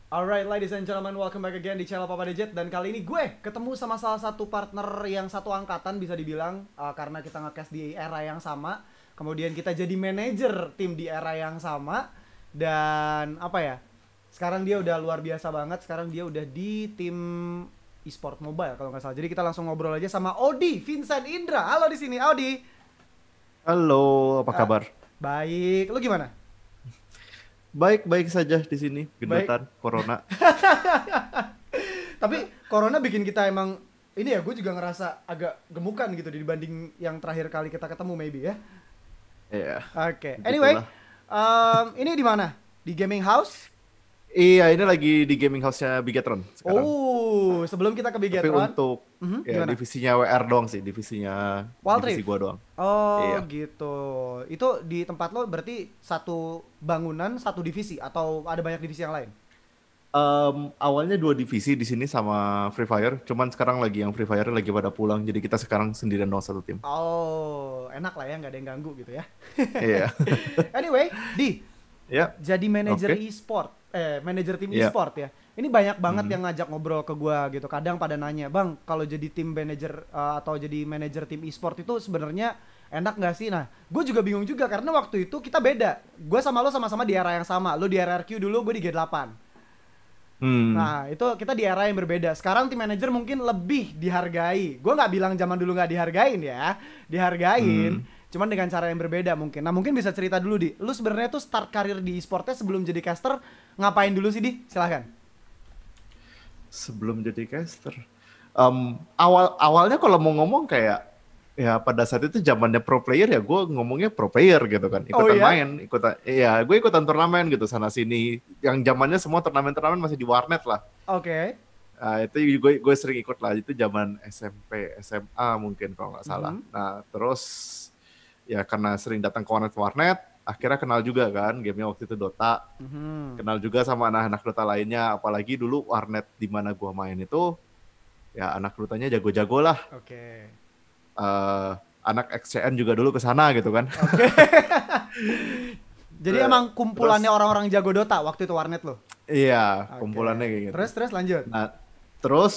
Alright, ladies and gentlemen, welcome back again di channel Papa Dejet. Dan kali ini gue ketemu sama salah satu partner yang satu angkatan bisa dibilang, karena kita nge-cast di era yang sama. Kemudian kita jadi manajer tim di era yang sama. Dan apa ya, sekarang dia udah luar biasa banget. Sekarang dia udah di tim e-sport mobile kalau nggak salah. Jadi kita langsung ngobrol aja sama Odi Vincent Indra. Halo di sini, Odi. Halo, apa Ah, kabar? baik, lu gimana? Baik-baik saja di sini, Baik. gendotan corona. Tapi corona bikin kita emang ini ya, gue juga ngerasa agak gemukan gitu dibanding yang terakhir kali kita ketemu maybe ya. Iya, Oke. Anyway, begitulah. ini di mana? Di gaming house? Iya, ini lagi di gaming house-nya Bigetron sekarang. Oh, sebelum kita ke Tapi Bigetron, untuk ya gimana? divisinya WR doang sih, divisinya Wild divisi Rift. gua doang. Oh, Iya. gitu. Itu di tempat lo berarti satu bangunan, satu divisi atau ada banyak divisi yang lain? Awalnya dua divisi di sini sama Free Fire, cuman sekarang lagi yang Free Fire lagi pada pulang, jadi kita sekarang sendirian doang satu tim. Oh, enak lah ya, nggak ada yang ganggu gitu ya. Iya. Anyway, Di, Ya, jadi manajer oke. e-sport, manajer tim Iya. e-sport ya. Ini banyak banget Hmm. yang ngajak ngobrol ke gua gitu. Kadang pada nanya, "Bang, kalau jadi tim manajer atau jadi manajer tim e-sport itu sebenarnya enak nggak sih?" Nah, gue juga bingung juga karena waktu itu kita beda. Gue sama lo sama-sama di era yang sama. Lo di RRQ dulu, gue di G8. Hmm. Nah, itu kita di era yang berbeda. Sekarang tim manajer mungkin lebih dihargai. Gue nggak bilang zaman dulu nggak dihargain ya, dihargain. Hmm. Cuman dengan cara yang berbeda mungkin. Nah, mungkin bisa cerita dulu Di. Lu sebenarnya tuh start karir di e-sportnya sebelum jadi caster ngapain dulu sih Di? Silahkan. Sebelum jadi caster. Awalnya kalau mau ngomong kayak ya pada saat itu zamannya pro player ya gue ngomongnya pro player gitu kan, Oh ikutan iya? main, gue ikutan turnamen gitu sana sini, yang zamannya semua turnamen masih di warnet lah. Oke. Itu gue sering ikut lah, itu zaman SMP SMA mungkin kalau nggak salah. Mhm. Nah terus ya karena sering datang ke warnet akhirnya kenal juga kan gamenya waktu itu Dota, Mhm. kenal juga sama anak-anak Dota lainnya, apalagi dulu warnet di mana gue main itu ya anak Dotanya jago-jago lah. Oke. eh Anak XCN juga dulu ke sana gitu kan. Oke. Jadi emang Terus kumpulannya orang-orang jago Dota waktu itu warnet lo. iya, Oke. kumpulannya kayak gitu. Terus lanjut. Nah, terus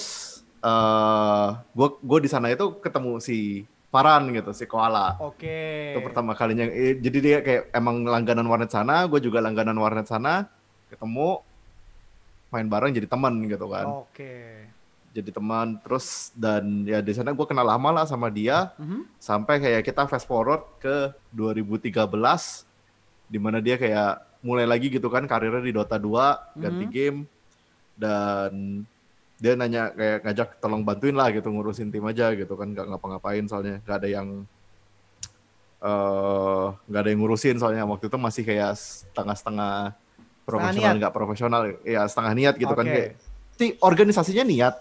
gue di sana itu ketemu si Farhan gitu, si Koala. Oke. Itu pertama kalinya. Jadi dia kayak emang langganan warnet sana, gue juga langganan warnet sana. Ketemu, main bareng jadi teman gitu kan. Oke. Jadi teman terus, dan ya di sana gue kenal lama lah sama dia, Mhm. sampai kayak kita fast forward ke 2013 di mana dia kayak mulai lagi gitu kan karirnya di Dota 2, ganti Mhm. game, dan dia nanya kayak ngajak tolong bantuin lah gitu ngurusin tim aja gitu kan, nggak ngapa-ngapain soalnya nggak ada yang ngurusin soalnya waktu itu masih kayak setengah-setengah profesional niat. nggak profesional ya, setengah niat gitu kan, Oke. kayak organisasinya niat.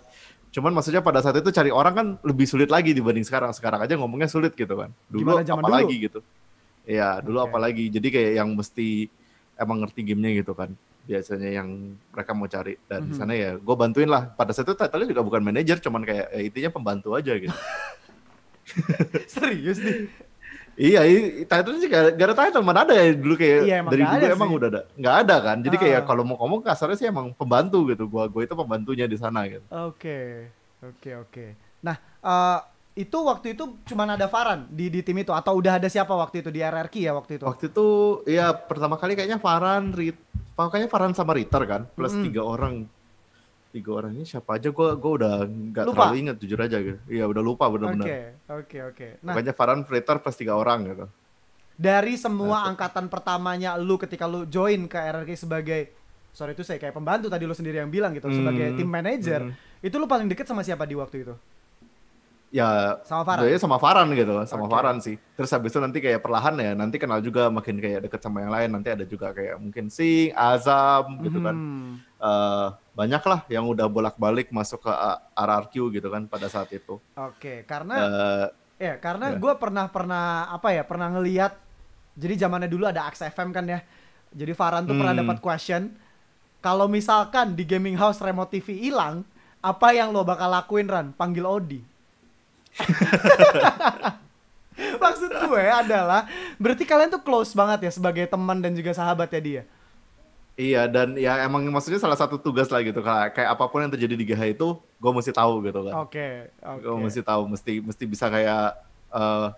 Cuman maksudnya pada saat itu cari orang kan lebih sulit lagi dibanding sekarang. Sekarang aja ngomongnya sulit gitu kan. Gimana Dulu zaman dulu? apalagi gitu. Iya, dulu Oke. apalagi. Jadi kayak yang mesti emang ngerti gamenya gitu kan. Biasanya yang mereka mau cari. Dan di Mhm. sana ya gue bantuin lah. Pada saat itu title-nya juga bukan manajer, cuman kayak intinya pembantu aja gitu. Serius nih? Iya, title-nya sih gak ada title. Mana ada ya dulu kayak Iya emang dari gak dulu ada emang sih. udah ada. Nggak ada kan. Jadi kayak Ah, kalau mau ngomong kasarnya sih emang pembantu gitu. Gue itu pembantunya di sana gitu. oke, oke. Nah, itu waktu itu cuman ada Farhan di tim itu atau udah ada siapa waktu itu di RRQ ya waktu itu? Waktu itu ya pertama kali kayaknya pokoknya Farhan sama Ritter kan, plus Mm-mm. tiga orang. Tiga orang ini siapa aja gue udah nggak terlalu Lupa. ingat jujur aja gitu. Iya udah lupa benar-benar. Oke. Nah, Pokoknya Farhan, Ritter plus tiga orang gitu. dari Nah, semua angkatan pertamanya lu ketika lu join ke RRQ sebagai, sorry itu saya kayak pembantu tadi lu sendiri yang bilang gitu, sebagai tim manager, hmm. itu lu paling deket sama siapa di waktu itu? Ya Sama Farhan? sebenarnya sama Farhan gitu, sama Oke. Farhan sih. Terus habis itu nanti kayak perlahan ya, nanti kenal juga makin kayak deket sama yang lain. Nanti ada juga kayak mungkin Sing, Azam gitu kan. Mhm. Banyak lah yang udah bolak-balik masuk ke RRQ gitu kan pada saat itu. Oke, karena Eh, karena ya. gue pernah apa ya, pernah ngeliat, jadi zamannya dulu ada Aks FM kan ya. Jadi Farhan tuh pernah dapat Hmm. question, kalau misalkan di gaming house remote TV hilang, apa yang lo bakal lakuin Ran? Panggil Odi. Maksud gue adalah berarti kalian tuh close banget ya sebagai teman dan juga sahabat ya dia. Iya, dan ya emang maksudnya salah satu tugas lah gitu, kayak apapun yang terjadi di GH itu, gue mesti tahu gitu kan. Oke, Gue oke, mesti tahu, mesti bisa kayak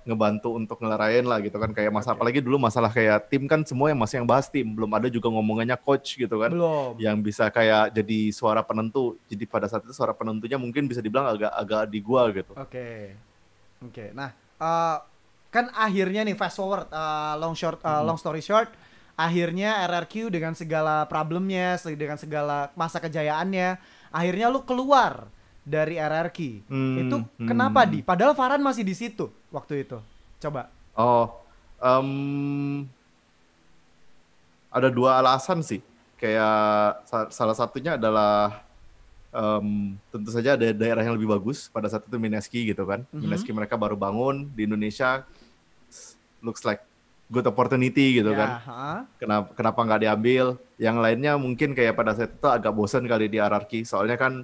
ngebantu untuk ngelarain lah gitu kan. Kayak masa oke. apalagi dulu masalah kayak tim kan semua yang masih yang bahas tim, belum ada juga ngomongannya coach gitu kan, Belum. yang bisa kayak jadi suara penentu. Jadi pada saat itu suara penentunya mungkin bisa dibilang agak di gua gitu. Oke, oke. Nah, kan akhirnya nih fast forward, long story short, akhirnya RRQ dengan segala problemnya, dengan segala masa kejayaannya, akhirnya lu keluar dari RRQ. Itu Hmm, kenapa di? hmm. Padahal Farhan masih di situ waktu itu. Coba. Oh, em, ada dua alasan sih. Kayak salah satunya adalah tentu saja ada daerah yang lebih bagus pada saat itu Mineski gitu kan. Mhm. Mineski mereka baru bangun di Indonesia, looks like good opportunity gitu Ya, kan. ha? Kenapa nggak diambil? Yang lainnya mungkin kayak pada saat itu agak bosan kali di RRQ. Soalnya kan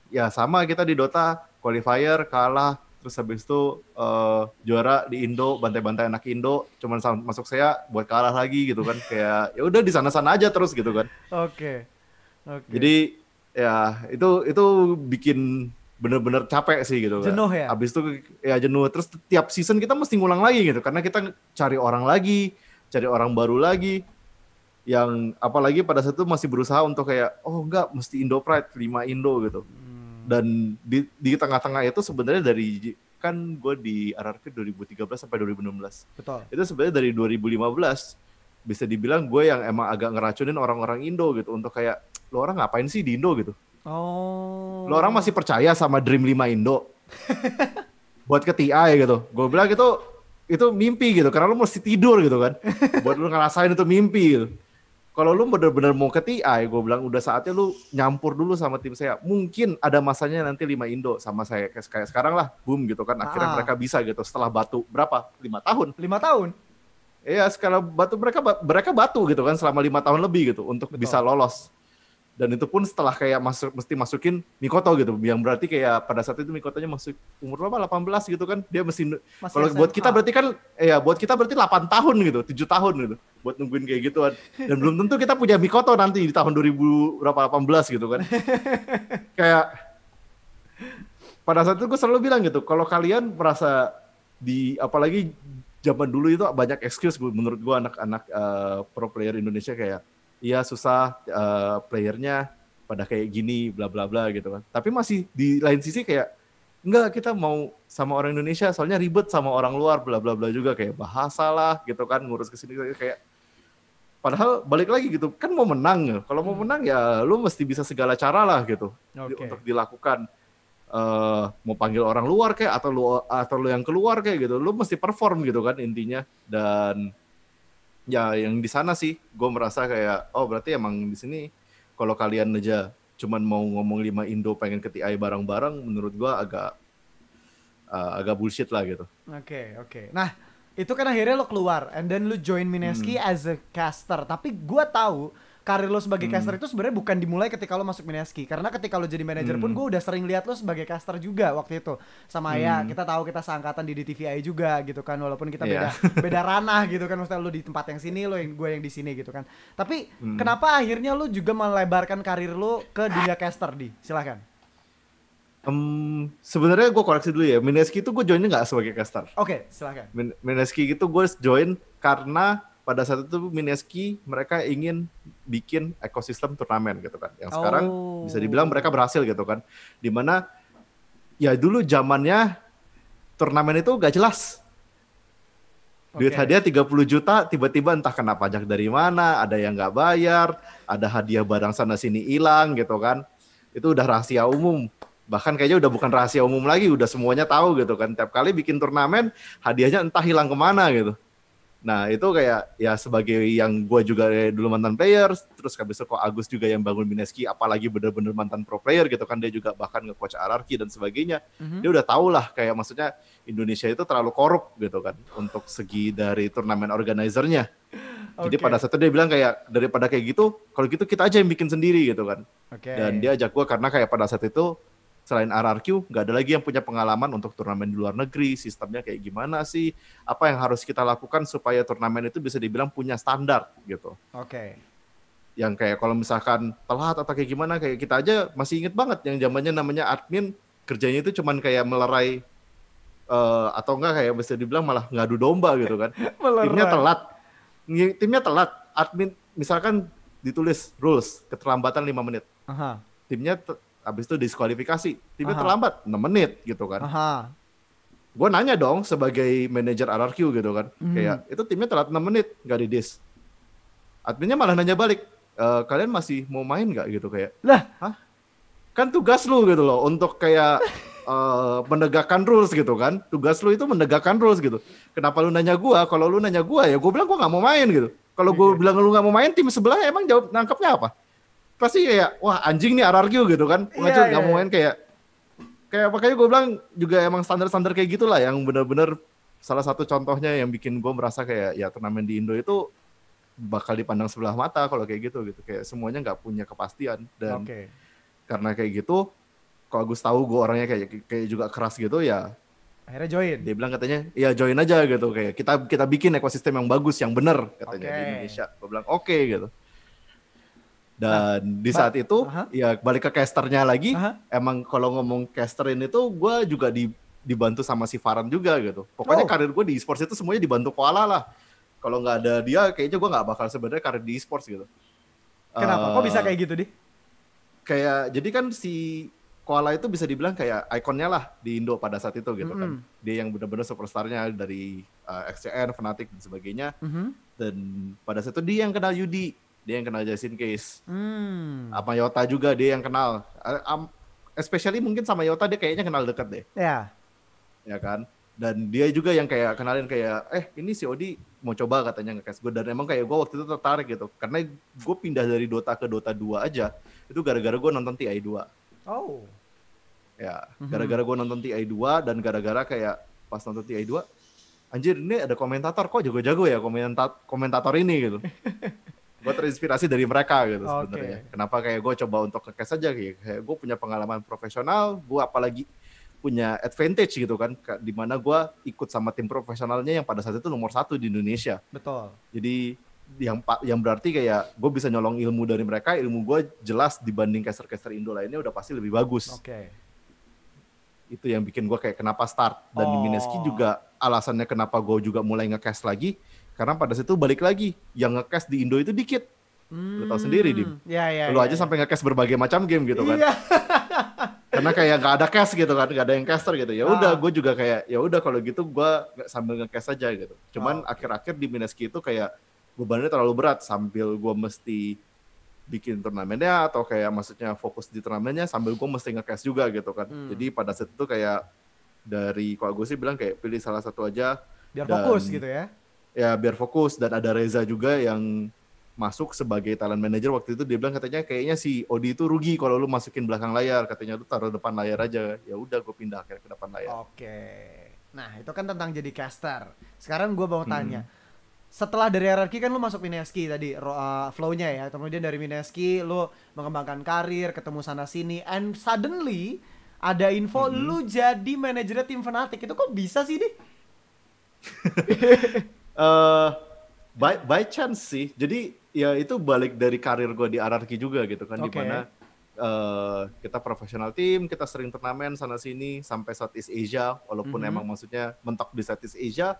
ya sama kita di Dota qualifier kalah terus habis itu juara di Indo bantai-bantai anak Indo cuman masuk saya buat kalah lagi gitu kan kayak ya udah di sana-sana aja terus gitu kan. Oke. Oke. Jadi ya itu bikin bener-bener capek sih gitu kan. Jenuh ya? Habis itu ya jenuh terus tiap season kita mesti ngulang lagi gitu karena kita cari orang lagi, cari orang baru lagi yang apalagi pada saat itu masih berusaha untuk kayak oh enggak mesti Indo Pride 5 Indo gitu. Hmm, Dan di tengah-tengah itu sebenarnya dari kan gue di RRQ 2013 sampai 2016. betul. Itu sebenarnya dari 2015 bisa dibilang gue yang emang agak ngeracunin orang-orang Indo gitu untuk kayak lo orang ngapain sih di Indo gitu. Lo orang Oh. masih percaya sama Dream 5 Indo buat ke TI gitu. Gue bilang itu mimpi gitu karena lo mesti tidur gitu kan. Buat lo ngerasain itu mimpi gitu. Kalau lu bener-bener mau ke TI, gue bilang udah saatnya lu nyampur dulu sama tim saya. Mungkin ada masanya nanti 5 Indo sama saya kayak sekarang lah, boom gitu kan. Akhirnya Ah, mereka bisa gitu setelah batu berapa? 5 tahun. 5 tahun. Iya, sekarang batu mereka batu gitu kan selama 5 tahun lebih gitu untuk bisa Betul. lolos. Dan itu pun setelah kayak mesti masukin Mikoto gitu, yang berarti kayak pada saat itu Mikotonya masuk umur berapa? 18 gitu kan. Dia mesti Masih kalau buat kita SMA. berarti kan ya buat kita berarti 8 tahun gitu, 7 tahun gitu buat nungguin kayak gituan. Dan belum tentu kita punya Mikoto nanti di tahun 2018 gitu kan. Kayak pada saat itu gue selalu bilang gitu, kalau kalian merasa di apalagi zaman dulu itu banyak excuse menurut gue anak-anak pro player Indonesia kayak iya susah playernya pada kayak gini bla bla bla gitu kan. Tapi masih di lain sisi kayak enggak kita mau sama orang Indonesia soalnya ribet sama orang luar bla bla bla juga kayak bahasa lah gitu kan ngurus kesini kayak padahal balik lagi gitu kan mau menang kalau mau menang ya lu mesti bisa segala cara lah gitu Oke. untuk dilakukan. Mau panggil orang luar kayak atau lu yang keluar kayak gitu lu mesti perform gitu kan intinya dan ya yang di sana sih gue merasa kayak oh berarti emang di sini kalau kalian aja cuman mau ngomong 5 Indo pengen ke TI bareng-bareng menurut gue agak bullshit lah gitu. Oke, oke. Nah, itu kan akhirnya lo keluar and then lo join Mineski Hmm. as a caster. Tapi gua tahu karir lo sebagai caster Hmm. itu sebenarnya bukan dimulai ketika lo masuk Mineski. Karena ketika lo jadi manajer pun Hmm. gue udah sering lihat lo sebagai caster juga waktu itu. Sama ya, Hmm. kita tahu kita seangkatan di DTVI juga gitu kan. Walaupun kita Iya. beda beda ranah gitu kan. Maksudnya lo di tempat yang sini, lo yang gue yang di sini gitu kan. Tapi Hmm. kenapa akhirnya lo juga melebarkan karir lo ke dunia caster di? Silahkan. Sebenarnya gue koreksi dulu ya, Mineski itu gue joinnya nggak sebagai caster. Oke, silahkan. Mineski itu gue join karena pada saat itu Mineski mereka ingin bikin ekosistem turnamen gitu kan. Yang sekarang bisa dibilang mereka berhasil gitu kan. Dimana ya dulu zamannya turnamen itu gak jelas. Duit Oke. hadiah 30 juta tiba-tiba entah kena pajak dari mana, ada yang nggak bayar, ada hadiah barang sana sini hilang gitu kan. Itu udah rahasia umum. Bahkan kayaknya udah bukan rahasia umum lagi, udah semuanya tahu gitu kan. Tiap kali bikin turnamen, hadiahnya entah hilang kemana gitu. Nah itu kayak ya sebagai yang gue juga dulu mantan player, terus habis itu kok Agus juga yang bangun Mineski, apalagi bener-bener mantan pro player gitu kan, dia juga bahkan nge-coach RRQ dan sebagainya. Dia udah tahu lah kayak maksudnya Indonesia itu terlalu korup gitu kan untuk segi dari turnamen organizernya. Jadi Oke. pada saat itu dia bilang kayak daripada kayak gitu, kalau gitu kita aja yang bikin sendiri gitu kan. Oke. Dan dia ajak gue karena kayak pada saat itu selain RRQ, nggak ada lagi yang punya pengalaman untuk turnamen di luar negeri, sistemnya kayak gimana sih, apa yang harus kita lakukan supaya turnamen itu bisa dibilang punya standar gitu. Oke. Yang kayak kalau misalkan telat atau kayak gimana, kayak kita aja masih inget banget yang zamannya namanya admin, kerjanya itu cuman kayak melerai atau enggak kayak bisa dibilang malah ngadu domba gitu kan. Melerai. Timnya telat, admin misalkan ditulis rules keterlambatan 5 menit. Aha. Timnya habis itu diskualifikasi, timnya Aha. terlambat 6 menit gitu kan. Aha. Gue nanya dong sebagai manajer RRQ gitu kan, kayak itu timnya telat 6 menit nggak di-dis. Adminnya malah nanya balik, kalian masih mau main nggak gitu kayak, Lah, hah? Kan tugas lu gitu loh untuk kayak menegakkan rules gitu kan. Tugas lu itu menegakkan rules gitu. Kenapa lu nanya gua? Kalau lu nanya gua ya gua bilang gua nggak mau main gitu. Kalau gua bilang lu nggak mau main, tim sebelah emang jawab nangkepnya apa? Pasti kayak wah anjing nih RRQ gitu kan. Pengajar nggak mau main kayak makanya gue bilang juga emang standar-standar kayak gitulah yang benar-benar salah satu contohnya yang bikin gue merasa kayak ya turnamen di Indo itu bakal dipandang sebelah mata kalau kayak gitu kayak semuanya nggak punya kepastian dan karena kayak gitu kalau Agus tahu gue orangnya kayak juga keras gitu ya akhirnya join. Dia bilang katanya ya join aja gitu kayak kita bikin ekosistem yang bagus yang bener katanya di Indonesia. Gue bilang oke gitu. Dan di saat itu ya balik ke casternya lagi, emang kalau ngomong casterin itu gue juga dibantu sama si Farhan juga gitu. Pokoknya karir gue di esports itu semuanya dibantu Koala lah. Kalau nggak ada dia kayaknya gue nggak bakal sebenarnya karir di esports gitu. Kenapa? Kok bisa kayak gitu di? Kayak jadi kan si Koala itu bisa dibilang kayak ikonnya lah di Indo pada saat itu gitu kan. Dia yang benar-benar superstarnya dari XCN, Fnatic dan sebagainya. Dan pada saat itu dia yang kenal Yudi. Dia yang kenal Justin Case. Sama Yota juga dia yang kenal. Especially mungkin sama Yota dia kayaknya kenal deket deh. Ya. Ya kan? Dan dia juga yang kayak kenalin kayak, ini si Odi mau coba katanya nge-cast gue. Dan emang kayak gue waktu itu tertarik gitu. Karena gue pindah dari Dota ke Dota 2 aja. Itu gara-gara gue nonton TI2. Oh. Ya, gara-gara gue nonton TI2 dan gara-gara kayak pas nonton TI2, anjir ini ada komentator, kok jago-jago ya komentator ini gitu. Gue terinspirasi dari mereka gitu sebenarnya. Kenapa kayak gue coba untuk nge-cast aja kayak gue punya pengalaman profesional, gue apalagi punya advantage gitu kan, dimana gue ikut sama tim profesionalnya yang pada saat itu nomor 1 di Indonesia. Betul. Jadi yang berarti kayak gue bisa nyolong ilmu dari mereka, ilmu gue jelas dibanding caster-caster Indo lainnya udah pasti lebih bagus. Itu yang bikin gue kayak kenapa start. Dan di Mineski juga alasannya kenapa gue juga mulai nge-cast lagi. Karena pada situ balik lagi, yang nge-cast di Indo itu dikit. Lu tau sendiri, Dim. Lu aja sampai nge-cast berbagai macam game gitu kan. Karena kayak gak ada cast gitu kan, gak ada yang caster gitu. Ya udah, gue juga kayak ya udah kalau gitu gue sambil nge-cast aja gitu. Cuman akhir-akhir di Mineski itu kayak bebannya terlalu berat sambil gue mesti bikin turnamennya atau kayak maksudnya fokus di turnamennya sambil gue mesti nge-cast juga gitu kan. Jadi pada saat itu kayak dari kalau gue sih bilang kayak pilih salah satu aja. Biar fokus gitu ya. Ya biar fokus. Dan ada Reza juga yang masuk sebagai talent manager waktu itu. Dia bilang katanya kayaknya si Odi itu rugi kalau lu masukin belakang layar. Katanya lu taruh depan layar aja. Ya udah gue pindah akhirnya ke depan layar. Nah itu kan tentang jadi caster. Sekarang gue mau tanya. Setelah dari RRQ kan lu masuk Mineski tadi flow-nya ya. Kemudian dari Mineski lu mengembangkan karir, ketemu sana sini, and suddenly ada info lu jadi manajernya tim Fnatic. Itu kok bisa sih, Di? By chance sih. Jadi ya itu balik dari karir gue di RRQ juga gitu kan. Dimana kita profesional tim, kita sering turnamen sana sini sampai Southeast Asia. Walaupun emang maksudnya mentok di Southeast Asia.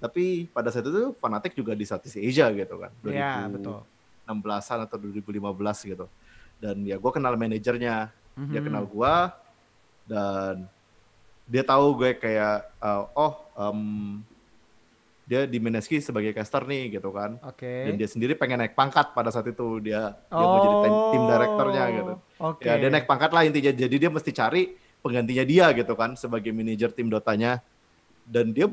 Tapi pada saat itu Fnatic juga di Southeast Asia gitu kan. 2016-an atau 2015 gitu. Dan ya gue kenal manajernya. Dia kenal gue. Dan dia tahu gue kayak, dia di Mineski sebagai caster nih gitu kan. Dan dia sendiri pengen naik pangkat pada saat itu. Dia mau jadi tim directornya gitu. Ya dia naik pangkat lah intinya. Jadi dia mesti cari penggantinya dia gitu kan. Sebagai manajer tim Dotanya. Dan dia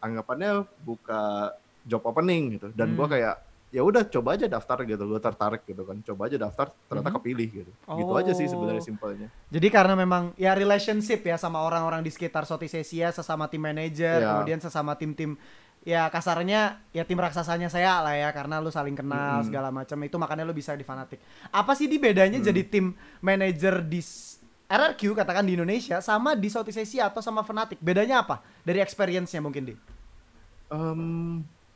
anggapannya buka job opening gitu. Dan gue kayak ya udah coba aja daftar gitu. Gue tertarik gitu kan. Coba aja daftar ternyata kepilih gitu. Gitu aja sih sebenarnya simpelnya. Jadi karena memang ya relationship ya sama orang-orang di sekitar Southeast Asia, sesama tim manager, kemudian sesama tim-tim ya kasarnya ya tim raksasanya saya lah ya, karena lu saling kenal segala macam. Itu makanya lu bisa di Fnatic. Apa sih di bedanya jadi tim manager di RRQ katakan di Indonesia sama di Southeast Asia atau sama Fnatic? Bedanya apa? Dari experience-nya mungkin, Di?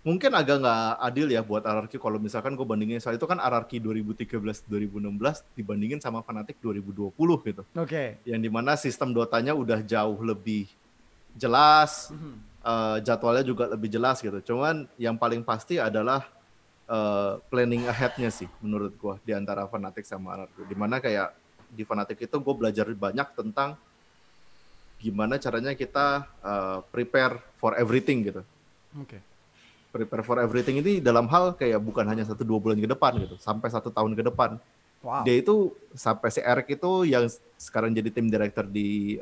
mungkin agak nggak adil ya buat RRQ kalau misalkan gue bandingin soal itu kan RRQ 2013-2016 dibandingin sama Fnatic 2020 gitu. Oke. Yang dimana sistem Dotanya udah jauh lebih jelas, jadwalnya juga lebih jelas gitu. Cuman yang paling pasti adalah planning ahead-nya sih menurut gue di antara Fnatic sama RRQ. Dimana kayak di Fnatic itu gue belajar banyak tentang gimana caranya kita prepare for everything gitu. Oke. Prepare for everything ini dalam hal kayak bukan hanya 1-2 bulan ke depan gitu, sampai 1 tahun ke depan. Wow. Dia itu sampai si Eric itu yang sekarang jadi tim director di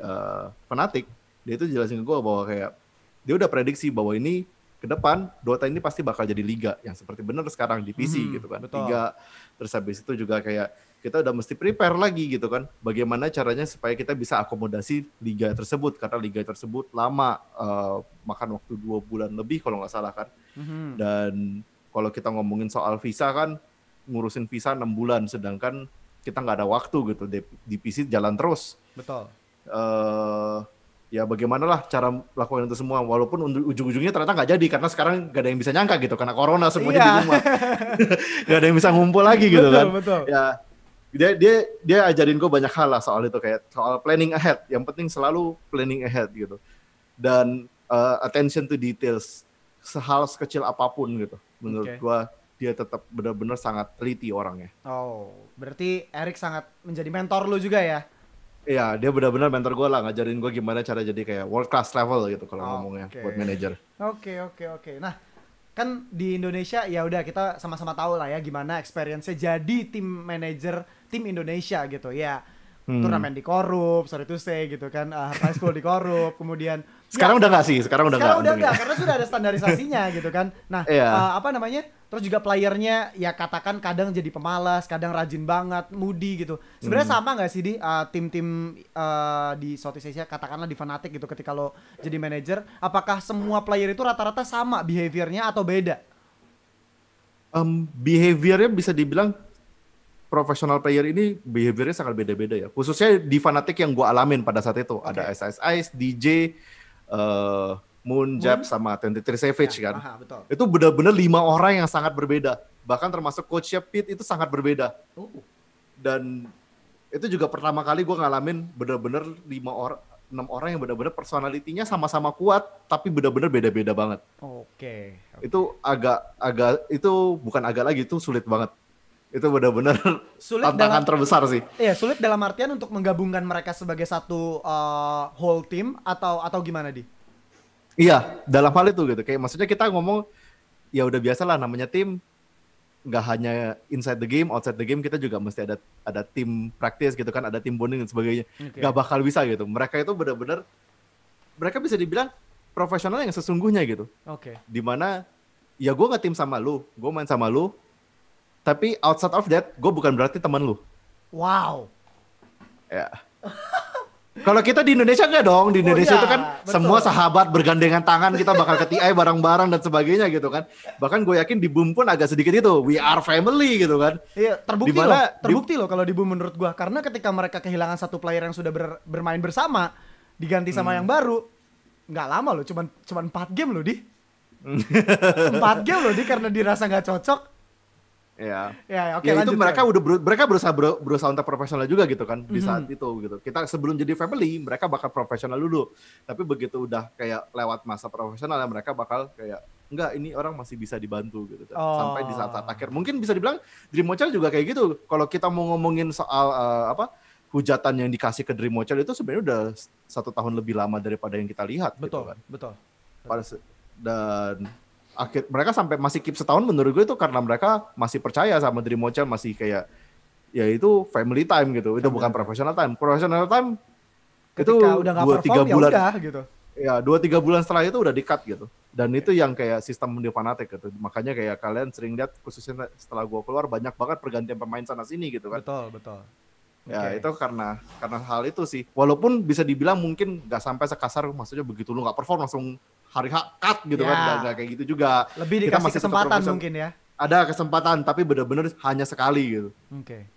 Fnatic, dia itu jelasin ke gue bahwa kayak dia udah prediksi bahwa ini ke depan Dota ini pasti bakal jadi liga yang seperti benar sekarang di PC gitu kan. Betul. Liga, terus habis itu juga kayak kita udah mesti prepare lagi gitu kan. Bagaimana caranya supaya kita bisa akomodasi liga tersebut karena liga tersebut lama, makan waktu 2 bulan lebih kalau nggak salah kan. Dan kalau kita ngomongin soal visa kan ngurusin visa 6 bulan sedangkan kita nggak ada waktu gitu di PC jalan terus. Betul. Ya bagaimana lah cara melakukan itu semua walaupun ujung-ujungnya ternyata nggak jadi karena sekarang nggak ada yang bisa nyangka gitu karena corona semuanya di rumah. Nggak ada yang bisa ngumpul lagi gitu kan. Betul. Ya dia ajarin gue banyak hal lah soal itu kayak soal planning ahead. Yang penting selalu planning ahead gitu. Dan attention to details sehal sekecil apapun gitu. Menurut gue dia tetap benar-benar sangat teliti orangnya. Oh, berarti Eric sangat menjadi mentor lu juga ya? Iya, dia benar-benar mentor gue lah, ngajarin gue gimana cara jadi kayak world class level gitu kalau ngomongnya buat manajer. Oke. Nah, kan di Indonesia ya udah kita sama-sama tahu lah ya gimana experience-nya jadi tim manajer tim Indonesia gitu ya. Turnamen dikorup, sorry to say gitu kan, high school dikorup, kemudian sekarang udah nggak sih, sekarang udah nggak karena sudah ada standarisasinya gitu kan. Nah, apa namanya? Terus juga playernya ya katakan kadang jadi pemalas, kadang rajin banget, moody gitu. Sebenarnya sama nggak sih di tim-tim di Southeast Asia, katakanlah di Fnatic gitu ketika lo jadi manajer, apakah semua player itu rata-rata sama behaviornya atau beda? Behaviornya bisa dibilang professional player ini behaviornya sangat beda-beda ya. Khususnya di Fnatic yang gue alamin pada saat itu. Ada SSIs, DJ, Moon, Jab, sama 23 Savage kan. Betul. Itu benar-benar 5 orang yang sangat berbeda. Bahkan termasuk coachnya Pete itu sangat berbeda. Dan itu juga pertama kali gue ngalamin benar-benar 6 orang yang benar-benar personalitinya sama-sama kuat, tapi benar-benar beda-beda banget. Oke. Itu itu bukan agak lagi, itu sulit banget. Itu benar-benar tantangan terbesar sih. Iya, sulit dalam artian untuk menggabungkan mereka sebagai satu whole team atau gimana di? Iya, dalam hal itu gitu. Kayak maksudnya kita ngomong ya udah biasa lah namanya tim, nggak hanya inside the game, outside the game kita juga mesti ada tim practice gitu kan, ada tim bonding dan sebagainya. Nggak bakal bisa gitu. Mereka itu benar-benar mereka bisa dibilang profesional yang sesungguhnya gitu. Dimana ya gue nge-tim sama lu, gue main sama lu. Tapi outside of that, gue bukan berarti teman lu. Wow. Ya. Kalau kita di Indonesia enggak dong. Di Indonesia itu kan betul. Semua sahabat bergandengan tangan, kita bakal ke TI bareng-bareng dan sebagainya gitu kan. Bahkan gue yakin di Boom pun agak sedikit itu. We are family gitu kan. Iya, terbukti loh kalau di Boom menurut gue. Karena ketika mereka kehilangan satu player yang sudah bermain bersama, diganti sama yang baru, nggak lama loh. Cuman 4 game loh, Di. 4 game loh, Di, karena dirasa nggak cocok. Ya, oke, ya lanjut, itu mereka berusaha untuk profesional juga gitu kan di saat itu gitu. Kita sebelum jadi family mereka bakal profesional dulu, tapi begitu udah kayak lewat masa profesional ya mereka bakal kayak enggak ini orang masih bisa dibantu gitu kan. Sampai di saat akhir mungkin bisa dibilang Dreamwatcher juga kayak gitu. Kalau kita mau ngomongin soal hujatan yang dikasih ke Dreamwatcher itu sebenarnya udah 1 tahun lebih lama daripada yang kita lihat. Betul, gitu kan. Betul. Dan mereka sampai masih keep setahun menurut gue itu karena mereka masih percaya sama Dreamwatcher, masih kayak ya itu family time gitu. Itu bukan professional time. Professional time ketika itu udah 2-3 bulan ya udah, gitu. Ya 2-3 bulan setelah itu udah di-cut gitu. Dan itu yang kayak sistem di Fnatic gitu. Makanya kayak kalian sering lihat khususnya setelah gue keluar banyak banget pergantian pemain sana sini gitu kan. Betul. Ya itu karena hal itu sih. Walaupun bisa dibilang mungkin nggak sampai sekasar, maksudnya begitu lu nggak perform langsung hari cut gitu kan, nggak kayak gitu juga. Lebih dikasih kesempatan mungkin ya. Ada kesempatan tapi benar-benar hanya sekali gitu. Oke.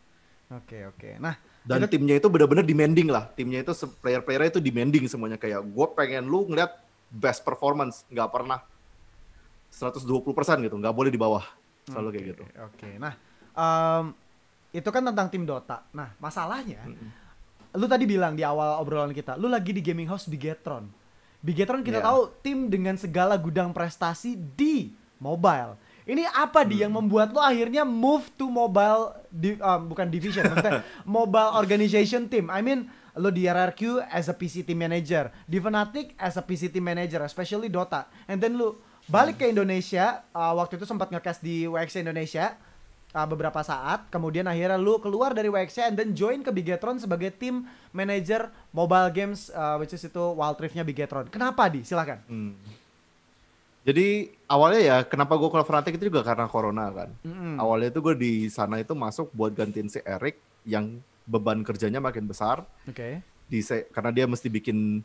Nah, dan timnya itu benar-benar demanding lah. Timnya itu player-playernya itu demanding semuanya, kayak gue pengen lu ngeliat best performance, nggak pernah 120% gitu, nggak boleh di bawah. Selalu kayak gitu. Oke. Nah, itu kan tentang tim Dota. Nah, masalahnya, lu tadi bilang di awal obrolan kita, lu lagi di gaming house Bigetron. Bigetron kita tahu tim dengan segala gudang prestasi di mobile. Ini apa yang membuat lu akhirnya move to mobile, bukan division, maksudnya mobile organization team. I mean, lu di RRQ as a PC team manager, di Fnatic as a PC team manager, especially Dota. And then lu balik ke Indonesia, waktu itu sempat nge-cast di WXC Indonesia beberapa saat, kemudian akhirnya lu keluar dari WXC and then join ke Bigetron sebagai tim manager mobile games, which is itu Wild Rift-nya Bigetron. Kenapa silakan. Jadi awalnya ya kenapa gue keluar Fnatic itu juga karena corona kan. Awalnya itu gue di sana itu masuk buat gantiin si Eric yang beban kerjanya makin besar. Oke. Karena dia mesti bikin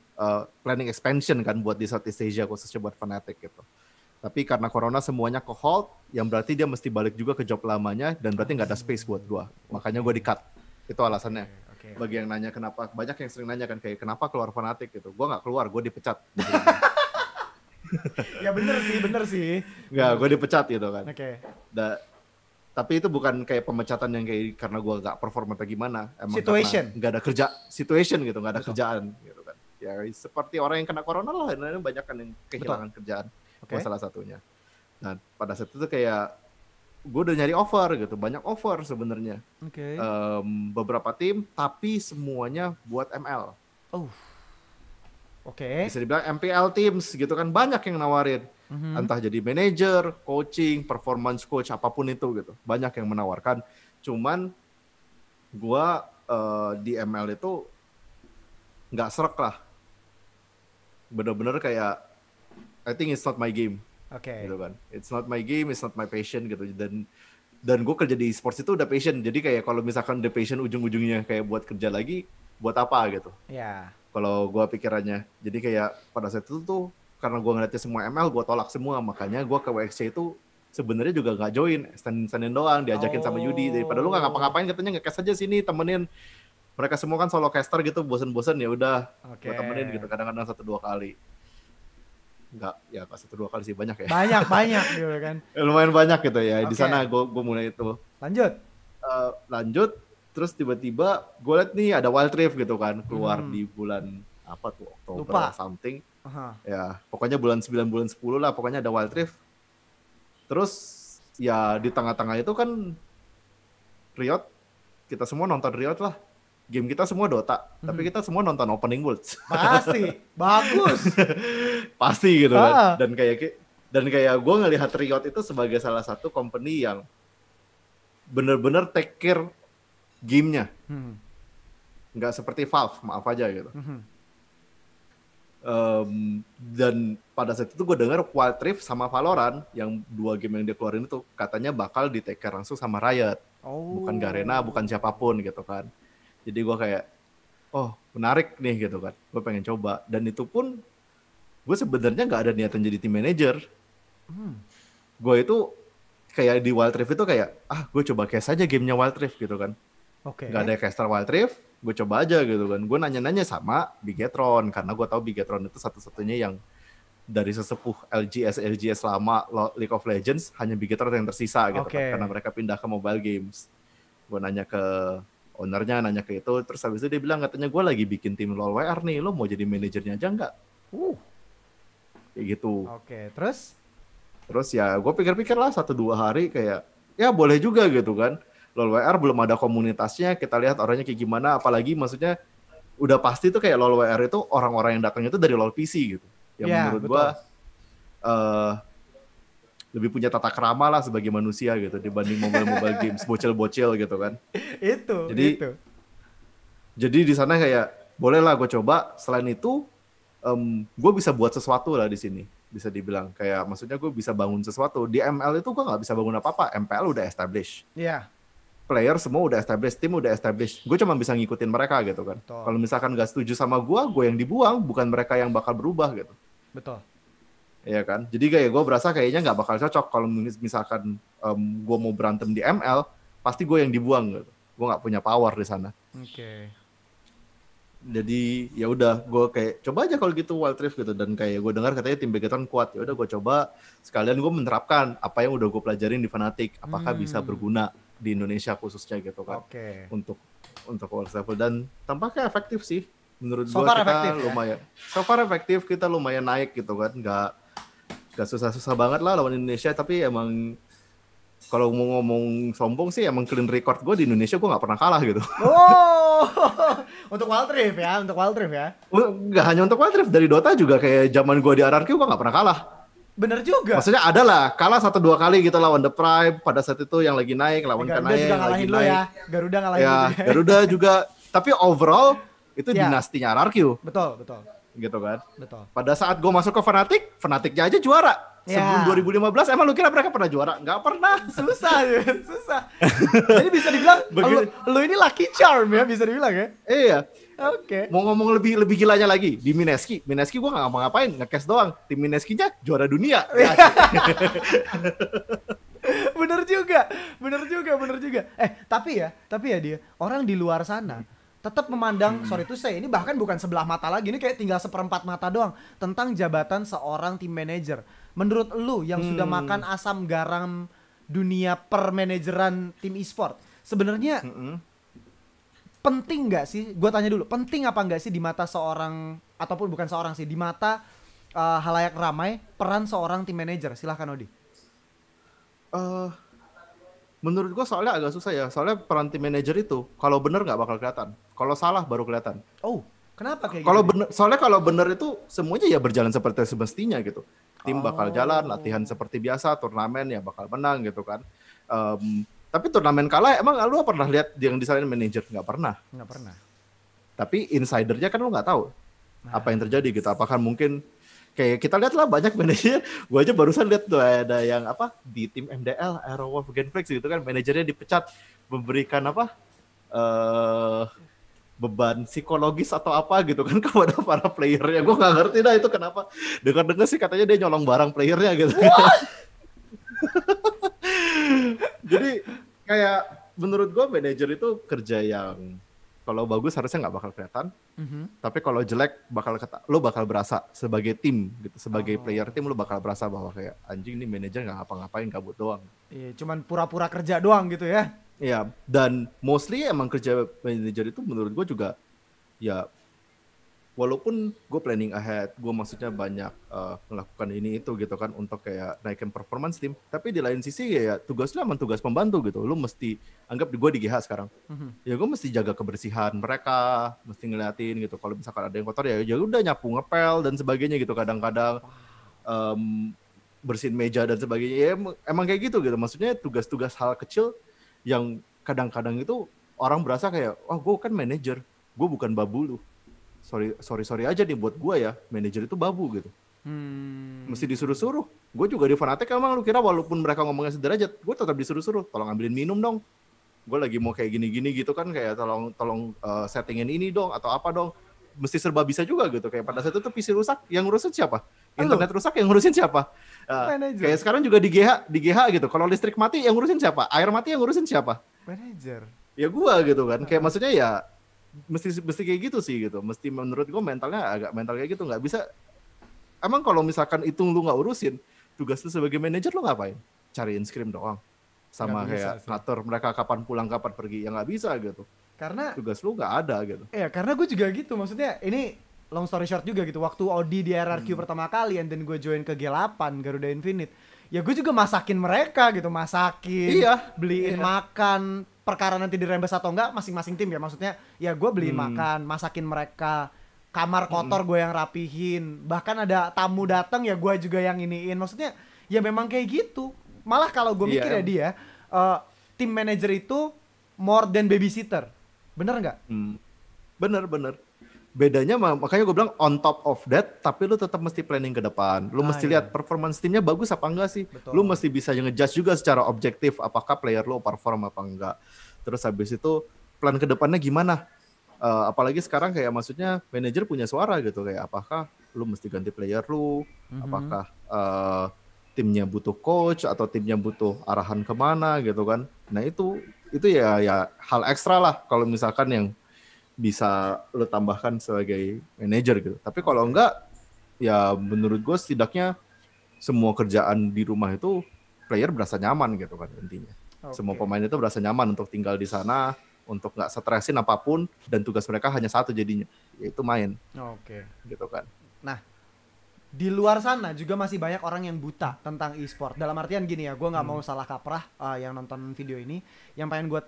planning expansion kan buat di Southeast Asia khususnya buat Fnatic gitu. Tapi karena corona semuanya ke-hold, yang berarti dia mesti balik juga ke job lamanya dan berarti nggak ada space buat gue. Makanya gue di-cut. Itu alasannya. Bagi yang nanya kenapa, banyak yang sering nanya kan kayak kenapa keluar Fnatic gitu. Gue nggak keluar, gue dipecat. Ya bener sih. Nggak, gue dipecat gitu kan. Oke. Tapi itu bukan kayak pemecatan yang kayak karena gue nggak perform atau gimana. Emang situation. Nggak ada situation gitu, nggak ada kerjaan gitu kan. Ya seperti orang yang kena corona lah, banyak kan yang kehilangan kerjaan. Salah satunya. Nah pada saat itu kayak gue udah nyari offer gitu, banyak offer sebenarnya. Beberapa tim, tapi semuanya buat ML. Bisa dibilang MPL teams gitu kan, banyak yang nawarin. Entah jadi manager, coaching, performance coach, apapun itu gitu. Banyak yang menawarkan. Cuman gue di ML itu nggak srek lah. Bener-bener kayak I think it's not my game. Gitu kan. It's not my game, it's not my passion gitu. Dan gue kerja di sports itu udah passion. Jadi kayak kalau misalkan udah passion ujung-ujungnya kayak buat kerja lagi, buat apa gitu. Kalau gue pikirannya. Jadi kayak pada saat itu tuh karena gue ngeliatnya semua ML, gue tolak semua. Makanya gue ke WXC itu sebenarnya juga nggak join, stand-standin doang, diajakin sama Yudi. Daripada lu nggak ngapa-ngapain, katanya nge-cast aja sini, temenin. Mereka semua kan solo caster gitu, bosen-bosen ya udah, gue temenin gitu. Kadang-kadang 1-2 kali. Enggak 1-2 kali sih, banyak ya. Banyak gitu kan. Lumayan banyak gitu ya. Di sana gue mulai itu. Lanjut. Terus tiba-tiba gue liat nih ada Wild Rift gitu kan, keluar di bulan apa tuh, Oktober something. Ya pokoknya bulan 9, bulan 10 lah, pokoknya ada Wild Rift. Terus ya di tengah-tengah itu kan Riot, kita semua nonton Riot lah. Game kita semua Dota, tapi kita semua nonton Opening Worlds. Pasti, bagus. Pasti gitu kan. Dan kayak gue ngelihat Riot itu sebagai salah satu company yang bener-bener take care gamenya. Nggak seperti Valve, maaf aja gitu. Dan pada saat itu gue dengar Wild Rift sama Valorant, yang 2 game yang dia keluarin itu katanya bakal di take care langsung sama Riot. Bukan Garena, bukan siapapun gitu kan. Jadi gue kayak, menarik nih gitu kan. Gue pengen coba. Dan itu pun, gue sebenarnya nggak ada niatan jadi team manager. Gue itu kayak di Wild Rift itu kayak, gue coba cast aja gamenya Wild Rift gitu kan. Nggak ada caster Wild Rift, gue coba aja gitu kan. Gue nanya-nanya sama Bigetron, karena gue tahu Bigetron itu satu-satunya yang dari sesepuh LGS lama League of Legends, hanya Bigetron yang tersisa gitu kan. Karena mereka pindah ke mobile games. Gue nanya ke ownernya, nanya ke itu, terus habis itu dia bilang katanya gue lagi bikin tim LoL WR nih, lo mau jadi manajernya aja nggak? Kayak gitu. Terus ya gue pikir-pikir lah 1-2 hari kayak, ya boleh juga gitu kan. LoL WR belum ada komunitasnya, kita lihat orangnya kayak gimana, apalagi maksudnya udah pasti tuh kayak LoL WR itu orang-orang yang datang itu dari LoL PC gitu. Yang menurut gue lebih punya tata krama lah sebagai manusia gitu dibanding mobile games bocil-bocil gitu kan. Jadi di sana kayak boleh lah gue coba. Selain itu gue bisa buat sesuatu lah di sini, bisa dibilang kayak maksudnya gue bisa bangun sesuatu. Di ML itu gue nggak bisa bangun apa-apa. MPL udah established. Player semua udah established, tim udah established. Gue cuma bisa ngikutin mereka gitu kan. Kalau misalkan nggak setuju sama gue yang dibuang, bukan mereka yang bakal berubah gitu. Iya kan, jadi kayak gue berasa kayaknya nggak bakal cocok kalau misalkan gue mau berantem di ML, pasti gue yang dibuang gitu. Gue nggak punya power di sana. Jadi ya udah gue kayak coba aja kalau gitu Wild Rift gitu, dan kayak gue dengar katanya tim Begaton kuat, ya udah gue coba sekalian gue menerapkan apa yang udah gue pelajarin di Fnatic, apakah bisa berguna di Indonesia khususnya gitu kan. Oke. Untuk World Level, dan tampaknya efektif sih menurut So gue. far Kita efektif, ya? lumayan so far efektif, kita lumayan naik gitu kan, nggak susah-susah banget lah lawan Indonesia. Tapi emang kalau mau ngomong sombong sih, emang clean record gue di Indonesia gue nggak pernah kalah gitu. Oh, untuk Wild Rift ya, untuk Wild Rift ya. Nggak hanya untuk Wild Rift, dari Dota juga kayak zaman gue di RRQ gue nggak pernah kalah. Bener juga. Maksudnya ada lah, kalah 1-2 kali gitu lawan The Prime pada saat itu yang lagi naik, lawan Garuda Kanaya juga yang lagi ngalahin lo naik. ya. Garuda ngalahin Ya, lo juga. Garuda juga. Tapi overall itu Ya. dinastinya RRQ Betul, betul. gitu kan. Betul. Pada saat gue masuk ke Fnatic-nya aja juara. Sebelum Ya. 2015 emang lu kira mereka pernah juara? Nggak pernah. Susah ya, susah. Jadi bisa dibilang lo ini lucky charm ya, bisa dibilang ya. Iya. Oke. Mau ngomong lebih gilanya lagi, di Mineski gue nggak ngapa-ngapain, nge-cast doang. Tim Mineski-nya juara dunia. Ya, Bener juga, bener juga, bener juga. Tapi ya dia orang di luar sana tetap memandang, sorry to say, ini bahkan bukan sebelah mata lagi, ini kayak tinggal seperempat mata doang tentang jabatan seorang tim manajer. Menurut lu yang sudah makan asam garam dunia permanajeran tim e-sport, sebenarnya penting nggak sih? Gue tanya dulu, penting apa nggak sih di mata seorang, ataupun bukan seorang sih, di mata halayak ramai peran seorang tim manajer? Silahkan Odi. menurut gue soalnya agak susah ya, soalnya peran tim manajer itu kalau bener nggak bakal kelihatan, kalau salah baru kelihatan. Oh, kenapa kayak Kalau gitu? bener, soalnya kalau bener itu semuanya ya berjalan seperti semestinya gitu. Tim bakal jalan, latihan seperti biasa, turnamen ya bakal menang gitu kan. Tapi turnamen kalah, emang lu pernah lihat yang disalahin manajer? Nggak pernah. Nggak pernah. Tapi insidernya kan lu nggak tahu apa yang terjadi gitu. Apakah mungkin kayak kita lihat lah banyak manajer, gue aja barusan lihat tuh ada yang apa di tim MDL Aerowolf Genflix gitu kan, manajernya dipecat memberikan apa beban psikologis atau apa gitu kan kepada para playernya. Gue nggak ngerti dah itu kenapa. Dengar-dengar sih katanya dia nyolong barang playernya gitu. Jadi kayak menurut gue manajer itu kerja yang kalau bagus harusnya nggak bakal kelihatan. Tapi kalau jelek lo bakal berasa sebagai tim gitu, sebagai player tim lo bakal berasa bahwa kayak anjing nih manajer nggak ngapa-ngapain, kabut doang. Iya, cuman pura-pura kerja doang gitu ya. Iya, dan mostly emang kerja manajer itu menurut gue juga ya walaupun gue planning ahead, gue maksudnya banyak melakukan ini itu gitu kan untuk kayak naikin performance tim, tapi di lain sisi ya tugas lu emang tugas pembantu gitu. Lu mesti anggap gue di GH sekarang, ya gue mesti jaga kebersihan mereka, mesti ngeliatin gitu. Kalau misalkan ada yang kotor ya udah nyapu, ngepel dan sebagainya gitu. Kadang-kadang bersihin meja dan sebagainya. Ya emang kayak gitu gitu. Maksudnya tugas-tugas hal kecil yang kadang-kadang itu orang berasa kayak, oh gue kan manajer, gue bukan babu lu. Sorry aja nih buat gue ya, manajer itu babu gitu. Mesti disuruh-suruh. Gue juga di Fnatic emang lu kira walaupun mereka ngomongnya sederajat, gue tetap disuruh-suruh. Tolong ambilin minum dong. Gue lagi mau kayak gini-gini gitu kan, kayak tolong settingin ini dong atau apa dong. Mesti serba bisa juga gitu. Kayak pada saat itu PC rusak, yang ngurusin siapa? Internet rusak, yang ngurusin siapa? Kayak sekarang juga di GH gitu. Kalau listrik mati, yang ngurusin siapa? Air mati, yang ngurusin siapa? Manajer. Ya gue gitu kan. Kayak maksudnya ya mesti kayak gitu sih gitu. Mesti menurut gue mentalnya agak mental kayak gitu. Nggak bisa. Emang kalau misalkan itu lu nggak urusin, tugas lu sebagai manajer lu ngapain? Cariin scrim doang. Sama kayak ngatur mereka kapan pulang, kapan pergi. Ya nggak bisa gitu. Karena tugas lu nggak ada gitu. Iya, karena gue juga gitu. Maksudnya ini long story short juga gitu. Waktu Odi di RRQ pertama kali dan gue join ke G8 Garuda Infinite, ya gue juga masakin mereka gitu, beliin makan. Perkara nanti dirembes atau enggak masing-masing tim ya, maksudnya ya gue beliin makan, masakin mereka, kamar kotor gue yang rapihin, bahkan ada tamu datang ya gue juga yang iniin. Maksudnya ya memang kayak gitu. Malah kalau gue mikir ya dia tim manager itu more than babysitter, bener nggak? Bener. Bedanya makanya gue bilang on top of that, tapi lu tetap mesti planning ke depan. Lu mesti lihat performance timnya bagus apa enggak sih. Betul. Lu mesti bisa ngejudge juga secara objektif apakah player lu perform apa enggak. Terus habis itu plan ke depannya gimana. Apalagi sekarang kayak maksudnya manajer punya suara gitu, kayak apakah lu mesti ganti player lu, apakah timnya butuh coach atau timnya butuh arahan kemana gitu kan. Nah itu ya hal ekstra lah kalau misalkan yang bisa lo tambahkan sebagai manajer gitu. Tapi kalau enggak, ya menurut gue setidaknya semua kerjaan di rumah itu player berasa nyaman gitu kan intinya. Semua pemain itu berasa nyaman untuk tinggal di sana, untuk nggak stresin apapun, dan tugas mereka hanya satu jadinya, yaitu main. Gitu kan. Nah, di luar sana juga masih banyak orang yang buta tentang e-sport. Dalam artian gini ya, gue nggak mau salah kaprah yang nonton video ini. Yang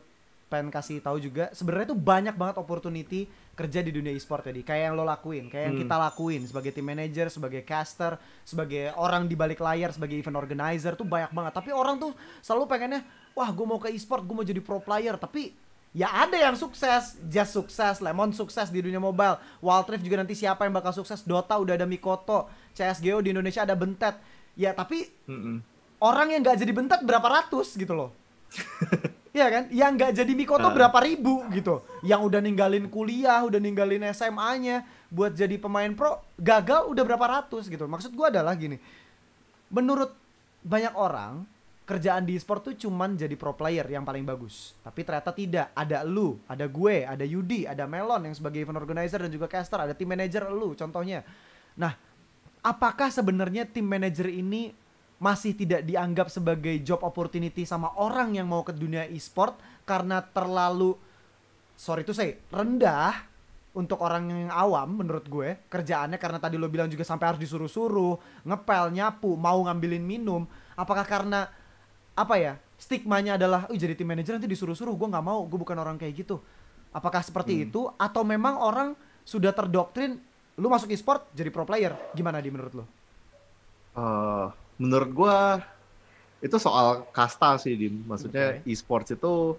pengen kasih tahu juga, sebenarnya tuh banyak banget opportunity kerja di dunia e-sport tadi. Kayak yang lo lakuin, kayak yang kita lakuin sebagai team manager, sebagai caster, sebagai orang di balik layar, sebagai event organizer tuh banyak banget. Tapi orang tuh selalu pengennya, wah gue mau ke e-sport, gue mau jadi pro player. Tapi ya ada yang sukses, Just sukses, Lemon sukses di dunia mobile, Wild Rift juga nanti siapa yang bakal sukses, Dota udah ada Mikoto, CSGO di Indonesia ada Bentet. Ya tapi orang yang gak jadi Bentet berapa ratus gitu loh. Iya kan? Yang nggak jadi Mikoto berapa ribu gitu. Yang udah ninggalin kuliah, udah ninggalin SMA-nya buat jadi pemain pro, gagal udah berapa ratus gitu. Maksud gue adalah gini. Menurut banyak orang, kerjaan di e-sport tuh cuman jadi pro player yang paling bagus. Tapi ternyata tidak. Ada lu, ada gue, ada Yudi, ada Melon yang sebagai event organizer dan juga caster, ada team manager lu contohnya. Nah, apakah sebenarnya team manager ini masih tidak dianggap sebagai job opportunity sama orang yang mau ke dunia e-sport karena terlalu, sorry to say, rendah untuk orang yang awam menurut gue kerjaannya, karena tadi lo bilang juga sampai harus disuruh-suruh, ngepel, nyapu, mau ngambilin minum. Apakah karena apa ya, stigmanya adalah jadi tim manajer nanti disuruh-suruh, gue nggak mau, gue bukan orang kayak gitu. Apakah seperti itu atau memang orang sudah terdoktrin lu masuk e-sport jadi pro player? Gimana di menurut lo? Menurut gue itu soal kasta sih, Dim. Maksudnya e-sports itu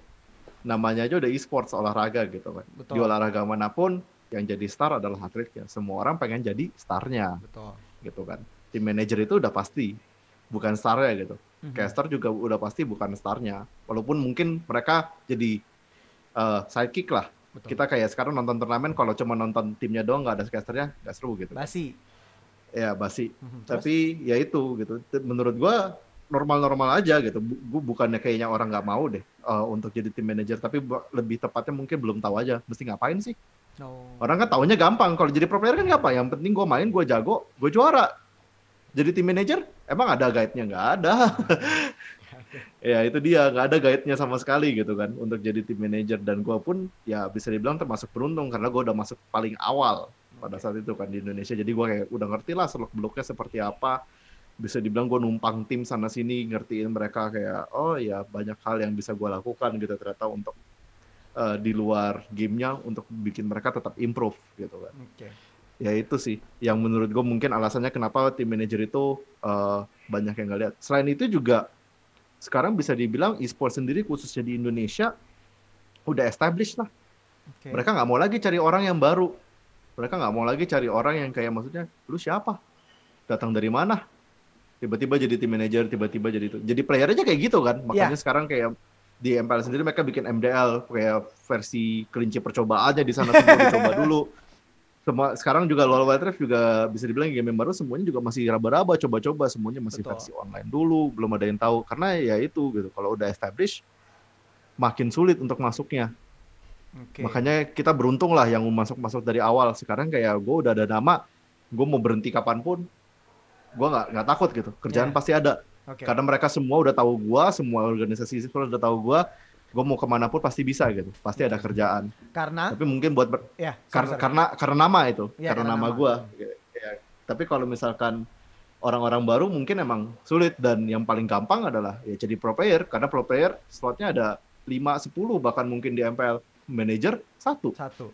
namanya aja udah e-sports, olahraga gitu kan. Betul. Di olahraga manapun yang jadi star adalah atletnya. Semua orang pengen jadi starnya. Betul. Gitu kan. Tim manager itu udah pasti bukan starnya gitu. Caster juga udah pasti bukan starnya. Walaupun mungkin mereka jadi sidekick lah. Betul. Kita kayak sekarang nonton turnamen, kalau cuma nonton timnya doang nggak ada casternya, nggak seru gitu. Basi. Ya basi. Tapi ya itu gitu. Menurut gua normal-normal aja gitu. Gue bukannya kayaknya orang nggak mau deh untuk jadi tim manager, tapi lebih tepatnya mungkin belum tahu aja mesti ngapain sih. Orang kan taunya gampang. Kalau jadi pro player kan apa? Yang penting gue main, gue jago, gue juara. Jadi tim manager emang ada guide-nya? Nggak ada. Ya itu dia, nggak ada guide-nya sama sekali gitu kan untuk jadi tim manager. Dan gue pun ya bisa dibilang termasuk beruntung karena gue udah masuk paling awal pada saat itu kan di Indonesia. Jadi gue kayak udah ngerti lah seluk-beluknya seperti apa. Bisa dibilang gue numpang tim sana sini, ngertiin mereka kayak, oh ya banyak hal yang bisa gue lakukan gitu ternyata untuk di luar gamenya untuk bikin mereka tetap improve gitu kan. Ya itu sih yang menurut gue mungkin alasannya kenapa tim manager itu banyak yang nggak lihat. Selain itu juga sekarang bisa dibilang e-sport sendiri khususnya di Indonesia udah established lah. Mereka nggak mau lagi cari orang yang baru. Mereka nggak mau lagi cari orang yang kayak maksudnya, lu siapa? Datang dari mana? Tiba-tiba jadi tim manager, tiba-tiba jadi itu. Jadi player aja kayak gitu kan. Makanya sekarang kayak di MPL sendiri mereka bikin MDL kayak versi kelinci percobaannya di sana semua dicoba dulu. Sekarang juga LoL Wild Rift juga bisa dibilang game yang baru semuanya juga masih raba-raba, coba-coba, semuanya masih versi online dulu, belum ada yang tahu karena ya itu gitu. Kalau udah established makin sulit untuk masuknya. Makanya kita beruntung lah yang masuk dari awal. Sekarang kayak gue udah ada nama, gue mau berhenti kapanpun gue nggak takut gitu, kerjaan pasti ada. Karena mereka semua udah tahu gue, semua organisasi e-sport udah tahu gue mau kemana pun pasti bisa gitu, pasti ada kerjaan. Tapi mungkin buat karena nama itu, karena nama gue. Ya. Tapi kalau misalkan orang-orang baru mungkin emang sulit, dan yang paling gampang adalah ya jadi pro player, karena pro player slotnya ada 5, 10 bahkan mungkin di MPL. Manager satu, betul.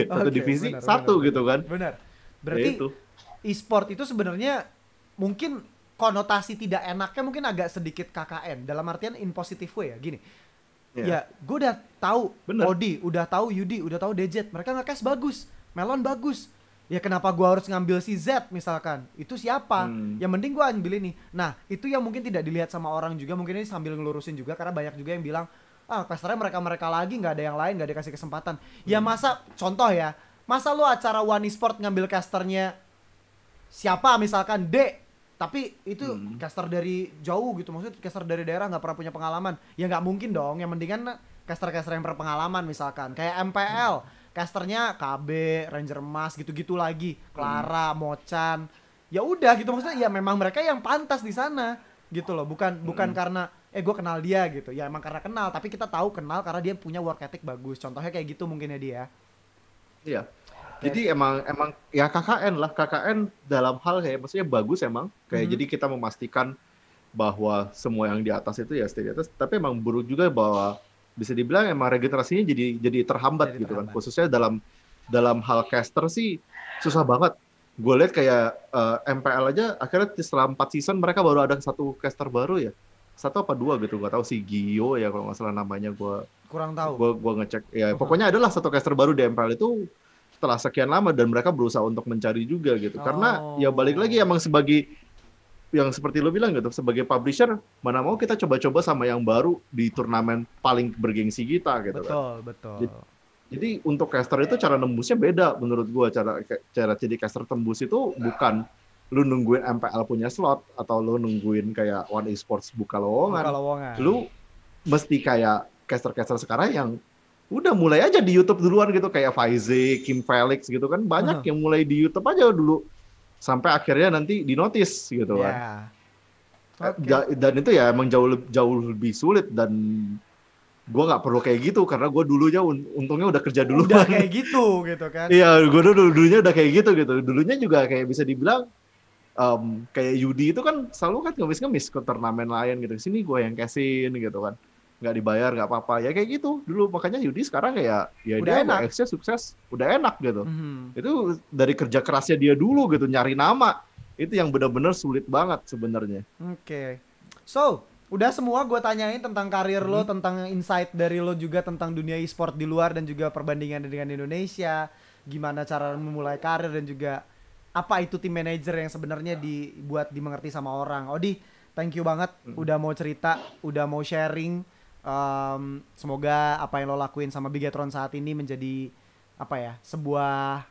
Satu divisi satu gitu kan. Benar. Berarti ya e-sport itu sebenarnya mungkin konotasi tidak enaknya mungkin agak sedikit KKN, dalam artian in positive way ya, gini. Ya, gue udah tahu Odi, udah tahu Yudi, udah tahu Dejet, mereka nge-cast bagus, Melon bagus. Ya kenapa gue harus ngambil si Z misalkan? Itu siapa? Yang mending gue ambil ini. Nah, itu yang mungkin tidak dilihat sama orang juga, mungkin ini sambil ngelurusin juga karena banyak juga yang bilang, casternya mereka lagi, nggak ada yang lain, nggak dikasih kesempatan. Ya masa, contoh ya, masa lu acara One Esport ngambil casternya siapa misalkan D, tapi itu caster dari jauh gitu, maksudnya caster dari daerah nggak pernah punya pengalaman, ya nggak mungkin dong. Yang mendingan caster-caster yang berpengalaman misalkan kayak MPL, casternya KB, Ranger Emas gitu-gitu lagi, Clara, Mochan. Ya udah gitu maksudnya ya memang mereka yang pantas di sana gitu loh, bukan karena gue kenal dia gitu. Ya emang karena kenal, tapi kita tahu kenal karena dia punya work ethic bagus. Contohnya kayak gitu mungkin ya dia. Iya. Jadi emang ya KKN lah, KKN dalam hal kayak maksudnya bagus emang. Kayak jadi kita memastikan bahwa semua yang di atas itu ya stay di atas, tapi emang buruk juga bahwa bisa dibilang emang regenerasinya jadi terhambat gitu kan. Khususnya dalam hal caster sih susah banget. Gue lihat kayak MPL aja akhirnya setelah 4 season mereka baru ada 1 caster baru ya. 1 apa 2 gitu, gak tahu si Gio ya kalau nggak salah namanya, gue kurang tahu. Gue ngecek ya pokoknya adalah 1 caster baru di MPL itu setelah sekian lama, dan mereka berusaha untuk mencari juga gitu. Karena ya balik lagi emang sebagai yang seperti lo bilang gitu, sebagai publisher mana mau kita coba-coba sama yang baru di turnamen paling bergengsi kita gitu. Betul. Jadi untuk caster itu cara nembusnya beda menurut gue. Cara jadi caster tembus itu bukan lu nungguin MPL punya slot atau lu nungguin kayak One Esports buka lowongan. Lu mesti kayak caster-caster sekarang yang udah mulai aja di YouTube duluan gitu, kayak Faize, Kim Felix gitu kan, banyak yang mulai di YouTube aja dulu sampai akhirnya nanti di notice gitu kan. Dan itu ya emang jauh lebih sulit, dan gue nggak perlu kayak gitu karena gue dulunya untungnya udah kerja dulu. Udah kayak gitu kan? Iya, gue dulunya udah kayak gitu. Dulunya juga kayak bisa dibilang kayak Yudi itu kan selalu kan ngemis ke turnamen lain gitu. Sini gue yang cashin gitu kan. Nggak dibayar nggak apa-apa ya kayak gitu dulu. Makanya Yudi sekarang kayak ya udah dia enak. Sukses udah enak gitu. Itu dari kerja kerasnya dia dulu gitu, nyari nama itu yang benar-benar sulit banget sebenarnya. So udah semua gue tanyain tentang karir lo, tentang insight dari lo juga tentang dunia e-sport di luar dan juga perbandingan dengan Indonesia, gimana cara memulai karir dan juga apa itu tim manager yang sebenarnya dibuat dimengerti sama orang. Odi, thank you banget udah mau cerita, udah mau sharing. Semoga apa yang lo lakuin sama Bigetron saat ini menjadi sebuah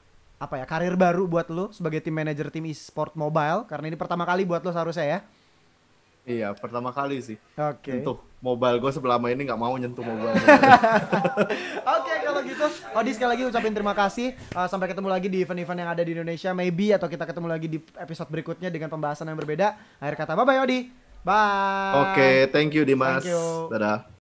karir baru buat lo sebagai tim manager tim e-sport mobile, karena ini pertama kali buat lo seharusnya ya. Iya, pertama kali sih. Nyentuh mobile, gue selama ini nggak mau nyentuh mobile. Kalau gitu Odi sekali lagi ucapin terima kasih. Sampai ketemu lagi di event-event yang ada di Indonesia maybe, atau kita ketemu lagi di episode berikutnya dengan pembahasan yang berbeda. Akhir kata bye bye Odi. Bye. Thank you Dimas. Dadah.